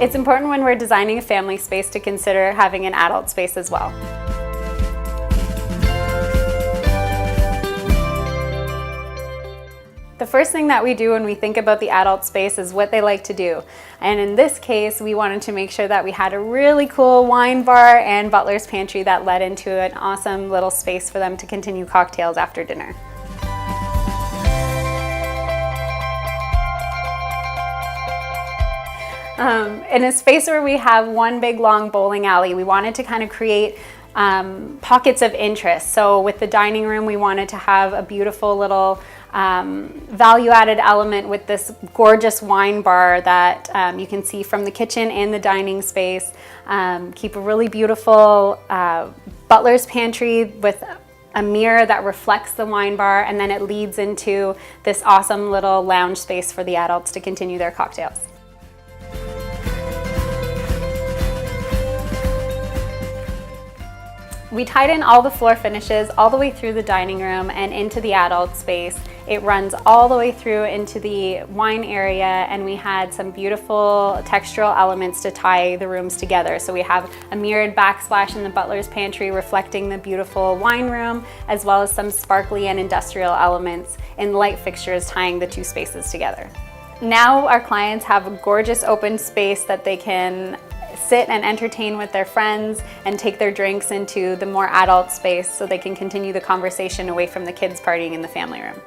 It's important when we're designing a family space to consider having an adult space as well. The first thing that we do when we think about the adult space is what they like to do. And in this case, we wanted to make sure that we had a really cool wine bar and Butler's Pantry that led into an awesome little space for them to continue cocktails after dinner. In a space where we have one big long bowling alley, we wanted to kind of create pockets of interest. So with the dining room, we wanted to have a beautiful little value-added element with this gorgeous wine bar that you can see from the kitchen and the dining space. Keep a really beautiful Butler's Pantry with a mirror that reflects the wine bar, and then it leads into this awesome little lounge space for the adults to continue their cocktails. We tied in all the floor finishes all the way through the dining room and into the adult space. It runs all the way through into the wine area, and we had some beautiful textural elements to tie the rooms together. So we have a mirrored backsplash in the Butler's Pantry reflecting the beautiful wine room, as well as some sparkly and industrial elements in light fixtures tying the two spaces together. Now our clients have a gorgeous open space that they can sit and entertain with their friends and take their drinks into the more adult space so they can continue the conversation away from the kids partying in the family room.